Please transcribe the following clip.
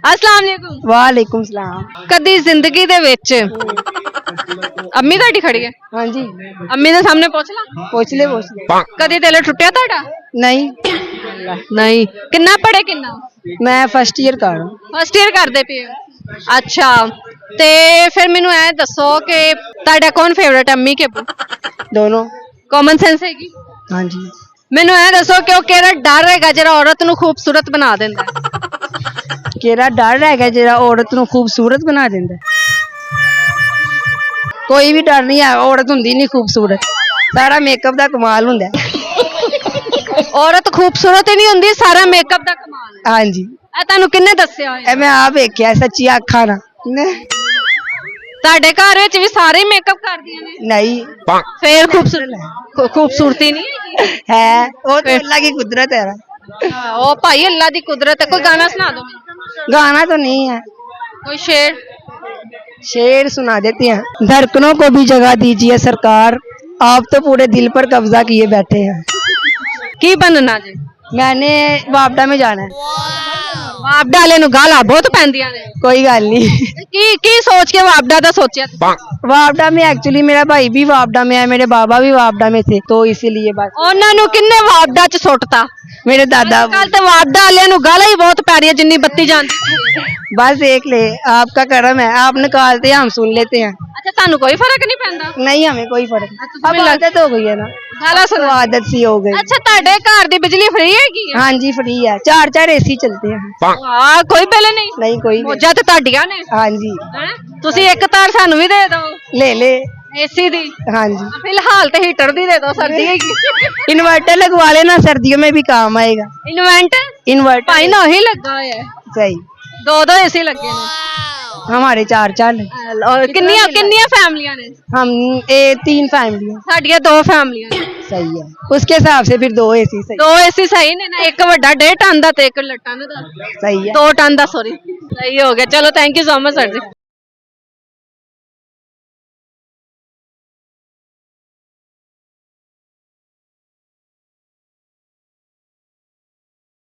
अस्सलाम वालेकुम। वालेकुम सलाम। कदी जिंदगी दे विच अम्मी ਤੁਹਾਡੀ खड़ी है? हाँ जी, अम्मी दे सामने पूछ ला। पूछ ले कदी दिल टुटिया ਤੁਹਾਡਾ? नहीं, नहीं। किन्ना पढ़े किन्ना? मैं फर्स्ट ईयर कर रहा हूँ। फर्स्ट ईयर करदे पे हो? अच्छा ते फिर मैनू ऐ दसो कि ਤੁਹਾਡਾ कौन फेवरेट है, अम्मी के अब्बू? दोनों। कॉमन सेंस हैगी? हाँ जी। मैनू ऐ दसो कि ਉਹ ਕਿਹੜਾ ਡਰ ਹੈਗਾ ਜਿਹੜਾ ਔਰਤ ਨੂੰ ਖੂਬਸੂਰਤ ਬਣਾ ਦਿੰਦਾ ਹੈ? केड़ा डर है जेड़ा औरत नू खूबसूरत बना देंदा है? कोई भी डर नहीं है, औरत हुंदी नहीं खूबसूरत, सारा मेकअप दा कमाल हुंदा है। औरत खूबसूरत ही नहीं हुंदी, सारा मेकअप दा कमाल है। हाँ जी, ਇਹ ਤੁਹਾਨੂੰ ਕਿੰਨੇ ਦੱਸਿਆ ਹੋਇਆ? ए मैं आप वेख्या सच्ची अखां ना। ਤੁਹਾਡੇ ਘਰ ਵਿੱਚ ਵੀ ਸਾਰੇ ਮੇਕਅਪ ਕਰਦੀਆਂ ਨੇ? नहीं ਫੇਰ ਖੂਬਸੂਰਤੀ ਨਹੀਂ ਹੈਗੀ? है, वो तो अल्लाह की कुदरत है। ਉਹ ਭਾਈ ਅੱਲਾ ਦੀ ਕੁਦਰਤ ਹੈ। ਕੋਈ ਗਾਣਾ ਸੁਣਾ ਦਿਓ ਮੈਨੂੰ। गाना तो नहीं है, ਕੋਈ ਸ਼ੇਰ। शेर सुना देते हैं। धड़कनों को भी जगह दीजिए सरकार, आप तो पूरे दिल पर कब्जा किए बैठे हैं। ਕੀ ਬਣਨਾ ਜੀ? मैंने वापडा में जाना है। ਵਾਪਡਾ ਵਾਲੇ ਨੂੰ ਗਾਲਾਂ ਬਹੁਤ ਪੈਂਦੀਆਂ ਨੇ। कोई गल नहीं। ਕੀ ਸੋਚ ਕੇ ਵਾਪਡਾ ਦਾ ਸੋਚਿਆ ਤੁਸੀਂ? वापडा में एक्चुअली मेरा भाई भी वापडा में है, मेरे बाबा भी वापडा में थे, तो इसीलिए बस। ਉਹਨਾਂ ਨੂੰ ਕਿੰਨੇ ਵਾਪਡਾ ਚ ਸੁੱਟਤਾ? मेरे दादा। ਕੱਲ ਤੇ ਵਾਪਡਾ ਵਾਲਿਆਂ ਨੂੰ ਗਾਲਾਂ ਹੀ ਬਹੁਤ ਪੈ ਰਹੀਆਂ ਜਿੰਨੀ ਬੱਤੀ ਜਾਂਦੀ। बस देख ले, आपका करम है, आप निकालते हैं हम सुन लेते हैं। ਅੱਛਾ ਤੁਹਾਨੂੰ ਕੋਈ ਫਰਕ ਨਹੀਂ ਪੈਂਦਾ? नहीं हमें कोई फर्क नहीं। तुम्हें अब आदत हो गई है ना, ਗਾਲਾਂ तो ਸੁਣ। आदत सी हो गई। ਅੱਛਾ ਤੁਹਾਡੇ ਘਰ ਦੀ ਬਿਜਲੀ ਫ੍ਰੀ ਹੈਗੀ ਆ? हाँ जी, फ्री है, 4 एसी चलते हैं। ਵਾਹ ਕੋਈ ਬਿੱਲ ਨਹੀਂ? नहीं कोई नहीं। ਮੋਜਾਂ ਤੇ ਤੁਹਾਡੀਆਂ ਨੇ। हाँ जी, ਹੈਂ? ਤੁਸੀਂ ਇੱਕ ਤਾਰ ਸਾਨੂੰ ਵੀ ਦੇ ਦਿਓ ले ले। ਏਸੀ ਦੀ। हाँ जी, ਫਿਲਹਾਲ ਤੇ ਹੀਟਰ ਦੀ ਦੇ ਦਿਓ, ਸਰਦੀ ਹੈਗੀ। इन्वर्टर लगवा लेना, सर्दियों में भी काम आएगा। ਇਨਵੈਂਟ इन्वर्टर ਭਾਈ ਨਾ ਉਹੀ ਲੱਗਾ ਹੋਇਆ ਹੈ। सही। ਦੋ ਏਸੀ ਲੱਗੇ ਨੇ। हमारे 4 ਔਰ ਕਿੰਨੀਆਂ ਕਿੰਨੀਆਂ ਫੈਮਲੀਆਂ ਨੇ? हम 3 फैमिली। ਸਾਡੀਆਂ 2 ਫੈਮਲੀਆਂ ਨੇ। सही है, उसके हिसाब से फिर 2 एसी सही। 2 ਏਸੀ ਸਹੀ ਨੇ ਨਾ? ਇੱਕ ਵੱਡਾ 1.5 ਟਨ ਦਾ ਤੇ ਇੱਕ ਲੱਟਾਂ ਦਾ। सही है। 2 ਟਨ ਦਾ, ਸੌਰੀ। ਸਹੀ ਹੋ ਗਿਆ। ਚਲੋ thank you so much sir ਜੀ।